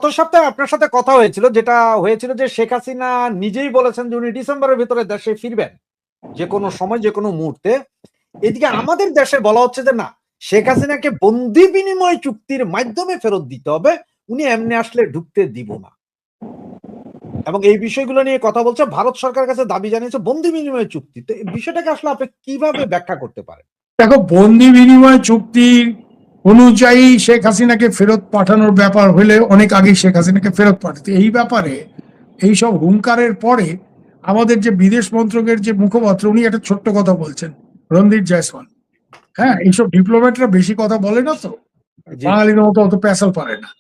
গত সপ্তাহে আপনার সাথে কথা হয়েছিল, যেটা হয়েছিল যে শেখ হাসিনা নিজেই বলেছেন যে উনি ডিসেম্বরের ভেতরে দেশে ফিরবেন। যেকোনো সময় যেকোনো মুহূর্তে। এদিকে আমাদের দেশে বলা হচ্ছে যে না, শেখ হাসিনাকে বন্দি বিনিময় চুক্তির মাধ্যমে ফেরত দিতে হবে। উনি এমনি আসলে ঢুকতে দিব না। এবং এই বিষয়গুলো নিয়ে কথা বলছে, ভারত সরকারের কাছে দাবি জানিয়েছে বন্দি বিনিময় চুক্তি। তো এই বিষয়টাকে আসলে আপনি কিভাবে ব্যাখ্যা করতে পারেন? দেখো, বন্দি বিনিময় চুক্তি অনুযায়ী শেখ হাসিনাকে ফেরত পাঠানোর ব্যাপার হলে অনেক আগেই শেখ হাসিনাকে ফেরত পাঠাতে। এই ব্যাপারে এইসব হুঙ্কারের পরে আমাদের যে বিদেশ মন্ত্রকের যে মুখপাত্র, উনি একটা ছোট্ট কথা বলছেন, রণদীপ জয়সওয়াল। হ্যাঁ, এইসব ডিপ্লোম্যাটরা বেশি কথা বলে না তো, জি, বাঙালির মতো অত প্যাসাল পারে না,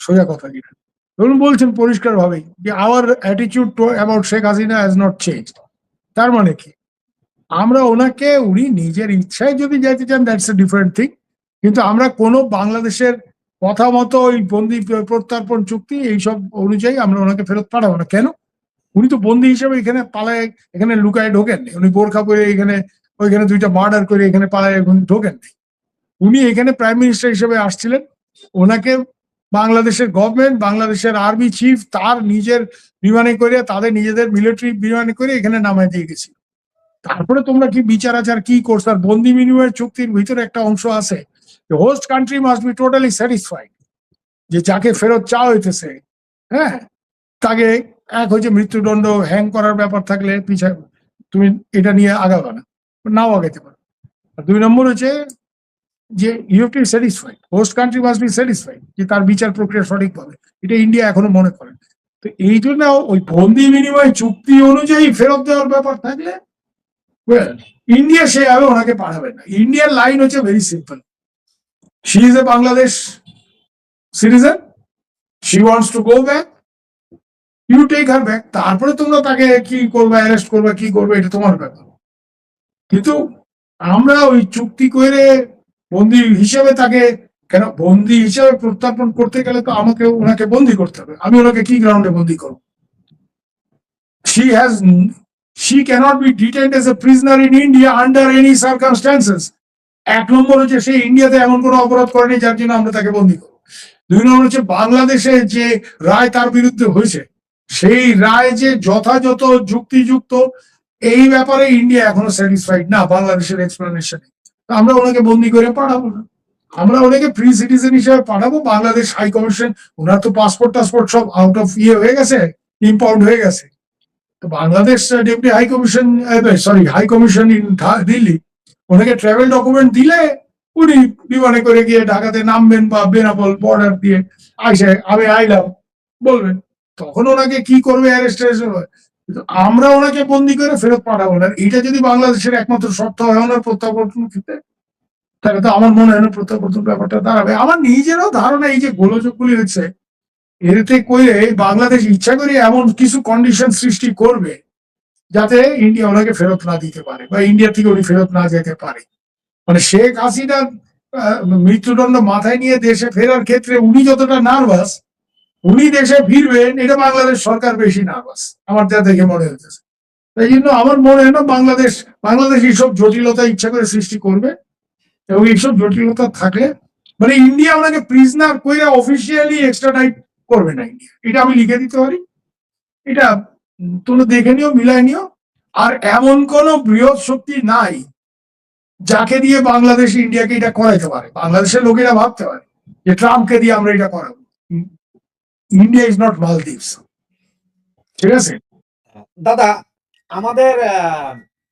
সোজা কথা যেটা। ধরুন বলছেন পরিষ্কার ভাবে যে our attitude about Sheikh Hasina has not change. তার মানে কি, আমরা ওনাকে, উনি নিজের ইচ্ছায় যদি যেতে চান, দ্যাটস এ ডিফারেন্ট থিং। কিন্তু আমরা কোনো বাংলাদেশের কথা মতো ওই বন্দি প্রত্যর্পণ চুক্তি এইসব অনুযায়ী আমরা ওনাকে ফেরত পাঠাবো না। কেন? উনি তো বন্দি হিসেবে এখানে পালায়, এখানে লুকায় ঢোকেন। উনি বোরখা পরে এখানে ওইখানে দুইটা মার্ডার করে এখানে পালায় ঢোকেন। উনি এখানে প্রাইম মিনিস্টার হিসেবে আসছিলেন। ওনাকে বাংলাদেশের গভর্নমেন্ট, বাংলাদেশের আর্মি চিফ তার নিজের বিমানে করে, তাদের নিজেদের মিলিটারি বিমানে করে এখানে নামায় দিয়ে গেছিল। তারপরে তোমরা কি বিচার আচার কি করছো? আর বন্দি বিনিময় চুক্তির ভিতরে একটা অংশ আছে, host country must B totally satisfied, যে যাকে ফেরত চাওয়া হইতেছে, হ্যাঁ, তাকে এক হচ্ছে মৃত্যুদণ্ড, হ্যাং করার ব্যাপার থাকলে পিছায় তুমি এটা নিয়ে আগাবা না, নাও আগাইতে পারো। আর দুই নম্বর হচ্ছে যে you have to be satisfied, host country must be satisfied, যে তার বিচার প্রক্রিয়া সঠিকভাবে। এটা ইন্ডিয়া এখনো মনে করে। তো এই জন্য ওই বন্দি বিনিময় চুক্তি অনুযায়ী ফেরত দেওয়ার ব্যাপার থাকলে, well, ইন্ডিয়া সেভাবে ওনাকে পাঠাবে না। ইন্ডিয়ার লাইন হচ্ছে very simple, she is a Bangladesh citizen, she wants to go back, you take her back. তারপরে তোমরা তাকে কি করবে, অ্যারেস্ট করবে, কি করবে, এটা তোমার ব্যাপার। কিন্তু আমরা ওই চুক্তি করে বন্দি হিসেবে তাকে, কেন বন্দি হিসেবে প্রত্যার্পণ করতে গেলে তো আমাকে ওনাকে বন্দি করতে হবে। আমি ওনাকে কি গ্রাউন্ডে বন্দি করবো? she has she cannot be detained as a prisoner in India under any circumstances. এক নম্বর হচ্ছে সে ইন্ডিয়াতে এমন কোনো অপরাধ করেনি যার জন্য আমরা তাকে বন্দি করবো। দুই নম্বর হচ্ছে বাংলাদেশে যে রায় তার বিরুদ্ধে হয়েছে, সেই রায় যে যথাযথ যুক্তিযুক্ত, এই ব্যাপারে ইন্ডিয়া এখনো স্যাটিসফাইড না বাংলাদেশের এক্সপ্লেনেশনে। আমরা ওনাকে বন্দি করে পাঠাবো না, আমরা ওনাকে ফ্রি সিটিজেন হিসেবে পাঠাবো। বাংলাদেশ হাই কমিশন, ওনার তো পাসপোর্ট টাসপোর্ট সব আউট অফ হয়ে গেছে, ইম্পাউন্ড হয়ে গেছে। তো Bangladesh deputy high commission, sorry, high commission in Delhi, ওনাকে ট্রাভেল ডকুমেন্ট দিলে উনি বিমানে করে গিয়ে ঢাকাতে নামবেন বা বেনাপোল বর্ডার দিয়ে আইসে আমি আইলাম বলবেন, তখন ওনাকে কি করবে, অ্যারেস্ট হয়। কিন্তু আমরা ওনাকে বন্দি করে ফেরত পাঠাবো না। এটা যদি বাংলাদেশের একমাত্র শর্ত হয় ওনার প্রত্যাবর্তন ক্ষেত্রে, তাহলে তো আমার মনে হয় না প্রত্যাবর্তন ব্যাপারটা দাঁড়াবে। আমার নিজেরও ধারণা এই যে গোলযোগগুলি হচ্ছে, এতে করে বাংলাদেশ ইচ্ছা করে এমন কিছু কন্ডিশন সৃষ্টি করবে যাতে ইন্ডিয়া ওনাকে ফেরত না দিতে পারে বা ইন্ডিয়া থেকে উনি ফেরত না যেতে পারে। মানে শেখ হাসিনা মৃত্যুদণ্ড মাথায় নিয়ে দেশে ফেরার ক্ষেত্রে উনি যতটা নার্ভাস, উনি দেশে ফিরবেন এটা বাংলাদেশ সরকার বেশি নার্ভাস, আমার যা দেখে মনে হচ্ছে। তাই জন্য আমার মনে হয় না বাংলাদেশ এইসব জটিলতা ইচ্ছা করে সৃষ্টি করবে। এবং এইসব জটিলতা থাকলে মানে ইন্ডিয়া ওনাকে প্রিজনার করে অফিসিয়ালি এক্সট্রাডাইট করবে না ইন্ডিয়া, এটা আমি লিখে দিতে পারি। এটা তোমরা দেখে নিও, মিলাই নিও। আর এমন কোন বৃহৎ শক্তি নাই যাকে দিয়ে বাংলাদেশ ইন্ডিয়াকে এটা করাইতে পারে। বাংলাদেশের লোকেরা ভাবতে পারে যে ট্রাম্পকে দিয়ে আমরা এটা করাবো। ইন্ডিয়া ইজ নট মালদ্বীপস, ঠিক আছে? দাদা, আমাদের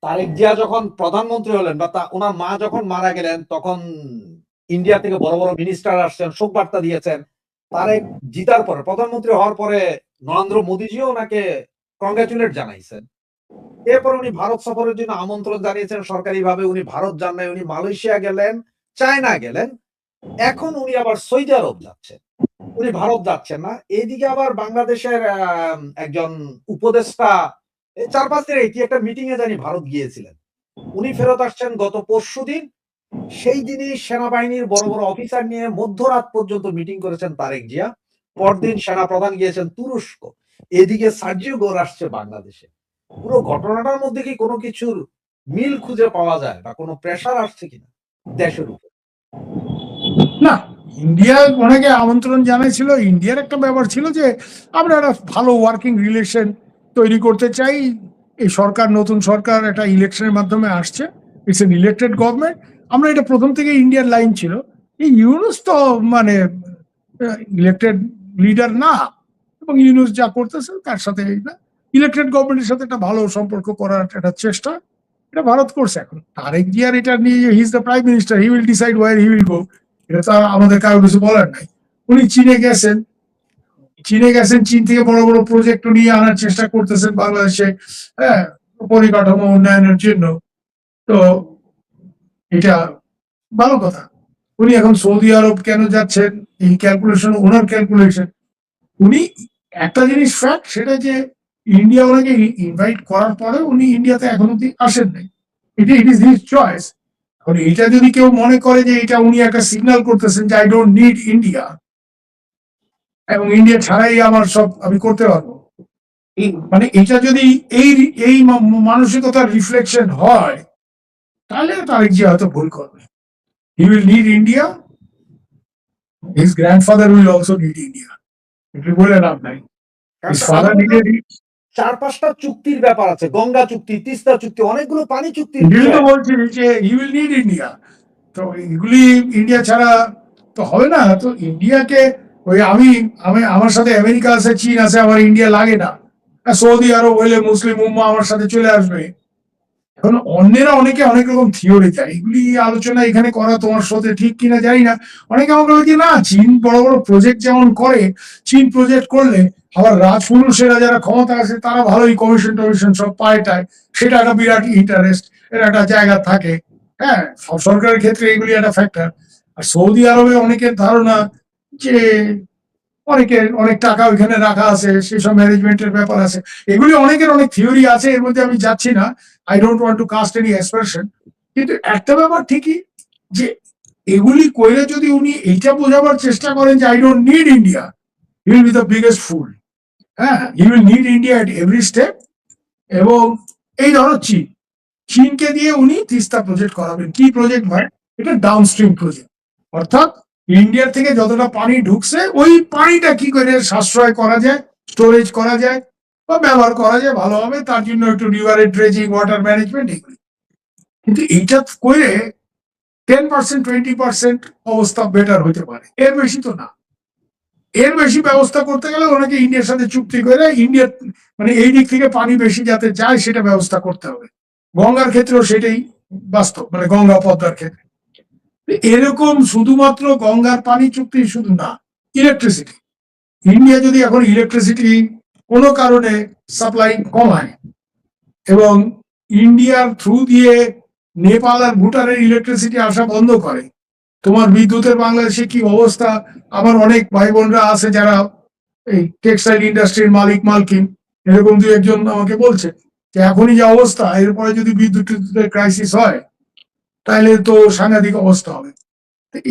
তারেক জিয়া যখন প্রধানমন্ত্রী হলেন বা ওনার মা যখন মারা গেলেন, তখন ইন্ডিয়া থেকে বড় বড় মিনিস্টার আসছেন, শোক বার্তা দিয়েছেন। তারেক জিতার পরে, প্রধানমন্ত্রী হওয়ার পরে নরেন্দ্র মোদীজিও ওনাকে কংগ্রাচুলেট জানাইছেন। এরপর উনি ভারত সফরের জন্য আমন্ত্রণ জানিয়েছেন সরকারিভাবে। উনি ভারত যান নাই, উনি মালয়েশিয়া গেলেন, চায়না গেলেন। এখন উনি আবার সৌদি আরব যাচ্ছেন, উনি ভারত যাচ্ছেন না। এইদিকে আবার বাংলাদেশের একজন উপদেষ্টা ৪-৫ দিন কি একটা মিটিং এ জানি ভারত গিয়েছিলেন। উনি ফেরত আসছেন গত পরশুদিন। সেই দিনই সেনাবাহিনীর বড় বড় অফিসার নিয়ে মধ্যরাত পর্যন্ত মিটিং করেছেন তারেক জিয়া। পরদিন সেনা প্রধান গিয়েছেন তুরস্ক। এদিকে সার্জিও গোর আসছে বাংলাদেশে। পুরো ঘটনাটার মধ্যে কি কোনো কিছুর মিল খুঁজে পাওয়া যায় বা কোনো প্রেসার আসছে কিনা দেশের উপর? না, ইন্ডিয়া ওনাকে আমন্ত্রণ জানাইছিল। ইন্ডিয়ার একটা ব্যাপার ছিল যে আমরা একটা ভালো ওয়ার্কিং রিলেশন তৈরি করতে চাই। এই সরকার, নতুন সরকার একটা ইলেকশনের মাধ্যমে আসছে, ইটস এন ইলেক্টেড গভর্নমেন্ট। আমরা এটা প্রথম থেকে ইন্ডিয়ার লাইন ছিল। এই ইউনুস তো মানে ইলেক্টেড লিডার না, এবং ইউনুস যা করতেছে তার সাথে ইলেক্টেড গভর্নমেন্টের সাথে একটা ভালো সম্পর্ক করার একটা চেষ্টা এটা ভারত করছে। এখন তারেক জিয়ার এটা নিয়ে, he is the prime minister, he will decide where he will go. এটা তো আমাদের কারো কিছু বলার নাই। উনি চীনে গেছেন, চীন থেকে বড় বড় প্রজেক্ট নিয়ে আনার চেষ্টা করতেছেন বাংলাদেশে, হ্যাঁ, পরিকাঠামো উন্নয়নের জন্য। তো এটা ভালো কথা। উনি এখন সৌদি আরব কেন যাচ্ছেন, এই ক্যালকুলেশন ওনার ক্যালকুলেশন। উনি একটা জিনিস ফ্যাক্ট, সেটা যে ইন্ডিয়া ওনাকে ইনভাইট করার পরে উনি ইন্ডিয়াতে এখন অব্দি আসেন নাই। It is his choice. এখন এটা যদি কেউ মনে করে যে এটা উনি একটা সিগন্যাল করতেছেন যে আই ডোন্ট নিড ইন্ডিয়া, এবং ইন্ডিয়া ছাড়াই আমার সব আমি করতে পারবো, মানে এটা যদি এই এই মানসিকতার রিফ্লেকশন হয়, তাহলে তারেক জি হয়তো ভুল করবে। হি will need India, his grandfather will also need India, এটা বলে লাভ নাই। His father needed. 4-5টা চুক্তির ব্যাপার আছে, গঙ্গা চুক্তি, তিস্তা চুক্তি, অনেকগুলো পানি চুক্তি। এগুলি তো বলছি যে হি উইল নিড ইন্ডিয়া। তো এগুলি ইন্ডিয়া ছাড়া তো হবে না। তো ইন্ডিয়াকে ওই আমি আমি আমার সাথে আমেরিকা আছে, চীন আছে, আমার ইন্ডিয়া লাগে না। সৌদি আরব হইলে মুসলিম উম্মা আমার সাথে চলে আসবে। এখন অন্যেরা অনেকে অনেক রকম থিওরি দেয়, এগুলি আলোচনা এখানে করা তোমার সাথে ঠিক কিনা জানি না। অনেকে আমাকে বলে যে না, চীন বড় বড় প্রজেক্ট যেমন করে, চীন প্রজেক্ট করলে আবার রাজপুরুষেরা যারা ক্ষমতা আছে তারা ভালোই কমিশন টমিশন সব পায় টায়, সেটা একটা বিরাট ইন্টারেস্ট, এর একটা জায়গা থাকে। হ্যাঁ, সব সরকারের ক্ষেত্রে এগুলি একটা ফ্যাক্টর। আর সৌদি আরবে অনেকের ধারণা যে অনেকের অনেক টাকা ওইখানে রাখা আছে, সেসব ম্যানেজমেন্টের ব্যাপার আছে। এগুলি অনেকের অনেক থিওরি আছে, এর মধ্যে আমি যাচ্ছি না। I don't want to caste any aspiration. কিন্তু একটা ব্যাপার ঠিকই যে এগুলি কইলে যদি উনি এইটা বোঝাবার চেষ্টা করেন যে I don't need India, he will be the biggest fool. হ্যাঁ, he will need India at every step. এবং এই ধরো চীনকে দিয়ে উনি তিস্তা প্রজেক্ট করাবেন। কি প্রজেক্ট ভাই? এটা ডাউনস্ট্রিম প্রজেক্ট, অর্থাৎ ইন্ডিয়ার থেকে যতটা পানি ঢুকছে ওই পানিটা কি করে সাশ্রয় করা যায়, স্টোরেজ করা যায় বা ব্যবহার করা যায় ভালোভাবে, তার জন্য একটু রিভারের ড্রেজিং, ওয়াটার ম্যানেজমেন্ট এগুলি। কিন্তু এইটা করে 10% 20% অবস্থা বেটার হতে পারে, এর বেশি তো না। এর বেশি ব্যবস্থা করতে গেলে ওনাকে ইন্ডিয়ার সাথে চুক্তি করে ইন্ডিয়ার মানে এই দিক থেকে পানি বেশি যাতে যায় সেটা ব্যবস্থা করতে হবে। গঙ্গার ক্ষেত্রেও সেটাই বাস্তব, মানে গঙ্গা পদ্মার ক্ষেত্রে এরকম। শুধুমাত্র গঙ্গার পানি চুক্তি শুধু না, ইলেকট্রিসিটি, ইন্ডিয়া যদি এখন ইলেকট্রিসিটি কোনো কারণে সাপ্লাই কমায় এবং ইন্ডিয়ার থ্রু দিয়ে নেপাল আর ভুটানের ইলেকট্রিসিটি আসা বন্ধ করে, তোমার বিদ্যুতের বাংলাদেশে কি অবস্থা। আমার অনেক ভাই বোনরা আছে যারা এই টেক্সটাইল ইন্ডাস্ট্রির মালিক মালকিন, এরকম দু একজন আমাকে বলছে যে এখনই যে অবস্থা, এরপরে যদি বিদ্যুতের ক্রাইসিস হয় তাহলে তো সাংঘাতিক অবস্থা হবে।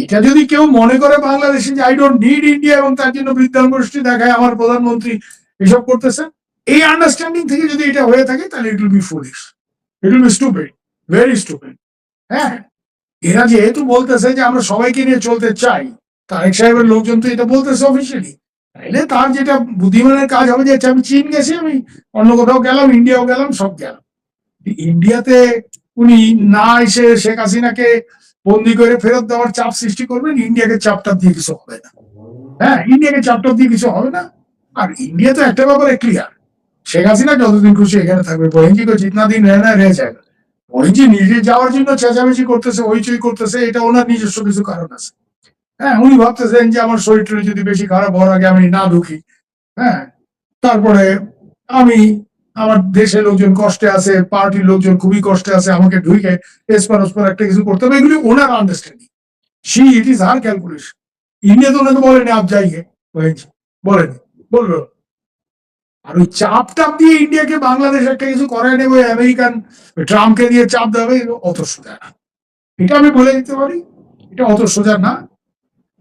এটা যদি কেউ মনে করে বাংলাদেশে যে আই ডোন্ট নিড ইন্ডিয়া এবং তার জন্য বৃদ্ধাঙ্গোষ্ঠী দেখায় আমার প্রধানমন্ত্রী এসব করতেছে, এই আন্ডারস্ট্যান্ডিং থেকে যদি এটা হয়ে থাকে তাহলে it will be foolish, it will be stupid, very stupid. হ্যাঁ, এরা যেহেতু বলতেছে যে আমরা সবাইকে নিয়ে চলতে চাই, তারেক সাহেবের লোকজন তো এটা বলতেছে অফিসিয়ালি, তাইলে তার যেটা বুদ্ধিমানের কাজ হবে যে আচ্ছা আমি চীন গেছি, আমি অন্য কোথাও গেলাম, ইন্ডিয়াও গেলাম, সব গেলাম। ইন্ডিয়াতে উনি না এসে শেখ হাসিনাকে বন্দি করে ফেরত দেওয়ার চাপ সৃষ্টি করবেন, ইন্ডিয়াকে চাপটাপ দিয়ে কিছু হবে না। হ্যাঁ, ইন্ডিয়াকে চাপটাপ দিয়ে কিছু হবে না। আর ইন্ডিয়া তো একটা ব্যাপারে ক্লিয়ার, শেখ হাসিনা যতদিন খুশি এখানে থাকবে, বহিনজি কো জিতনা দিন রেহনা রহ যায়গা। বহিনজি নিজে যাওয়ার জন্য চেঁচামেচি করতেছে, হইচই করতেছে, এটা ওনার নিজস্ব কিছু কারণ আছে। হ্যাঁ, উনি ভাবতেছেন যে আমার শরীরটা যদি বেশি খারাপ হওয়ার আগে আমি না ঢুকি, হ্যাঁ, তারপরে আমি আমার দেশের লোকজন কষ্টে আছে, পার্টির লোকজন খুবই কষ্টে আছে, আমাকে ঢুকে এসপার ওসপার একটা কিছু করতে হবে, এগুলি ওনার understanding. It is her calculation. India তো ওনাকে বলেনি আপ যাইয়ে, বলেনি, বললো। আর ওই চাপ টাপ দিয়ে ইন্ডিয়াকে বাংলাদেশ একটা কিছু করায় নেবে, আমেরিকান ট্রাম্পকে দিয়ে চাপ দেবে, অত সোজা না। এটা আমি বলে দিতে পারি, এটা অত সোজা না।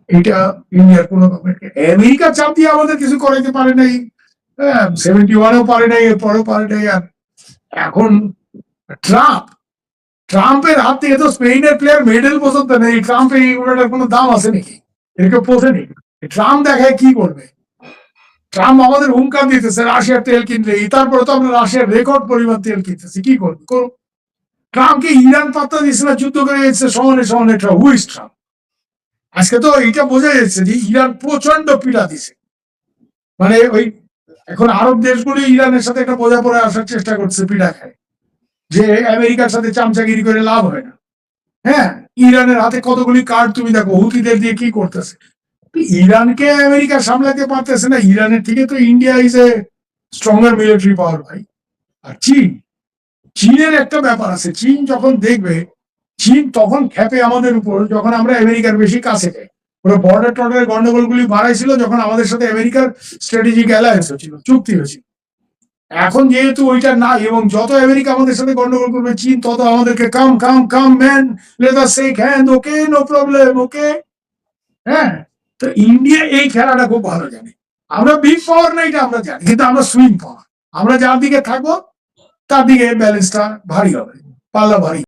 এটা ইন্ডিয়ার কোনো গভর্নমেন্টকে আমেরিকা চাপ দিয়ে আমাদের কিছু করাইতে পারে নাই, 71-এও পারে নাই, এরপরেও পারে নাই। আর এখন ট্রাম্পের হাত থেকে তো স্পেনের প্লেয়ার মেডেল পর্যন্ত নেই, ট্রাম্প এই ওটার কোনো দাম আছে নাকি? একে পোষেনি। ট্রাম্প দেখায় কি করবে, ট্রাম্প আমাদের হুমকার দিতেছে রাশিয়ার তেল কিনলে, তারপরে তো আমরা রাশিয়ার রেকর্ড পরিমাণ তেল কিনতেছি, কি করবে করুন। ট্রাম্পকে ইরান পাত্তা দিচ্ছে না, যুদ্ধ করে যাচ্ছে সমানে সমানে, হুইস ট্রাম্প। আজকে তো এটা বোঝা যাচ্ছে যে ইরান প্রচন্ড পীড়া দিছে, মানে ওই এখন আরব দেশগুলি ইরানের সাথে একটা বোঝাপড়ায় আসার চেষ্টা করছে, পীড়া খায় যে আমেরিকার সাথে চামচাগিরি করে লাভ হয় না। হ্যাঁ, ইরানের হাতে কতগুলি কার্ড তুমি দেখো, হুতিদের দিয়ে কি করতেছে। ইরানকে আমেরিকা সামলাতে পারতেছে না, ইরানের থেকে তো India is a stronger military পাওয়ার ভাই। আর চীন, চীনের একটা ব্যাপার আছে, চীন যখন দেখবে, চীন তখন খেপে আমাদের উপর যখন আমরা আমেরিকার বেশি কাছে যাই। ওরা বর্ডার টর্ডার গন্ডগোল গুলি বাড়াইছিল যখন আমাদের সাথে আমেরিকার স্ট্র্যাটেজিক অ্যালায়েন্স হচ্ছিল, চুক্তি হয়েছিল। এখন যেহেতু ওইটা নাই এবং যত আমেরিকা আমাদের সাথে গন্ডগোল করবে চীন তত আমাদেরকে come come come man, let us shake hand, okay no problem, okay. হ্যাঁ, তো ইন্ডিয়া এই খেলাটা খুব ভালো জানে। আমরা বিগ পাওয়ার না এটা আমরা জানি, কিন্তু আমরা সুইং পাওয়ার। আমরা যার দিকে থাকবো তার দিকে ব্যালেন্সটা ভারী হবে, পাল্লা ভারী।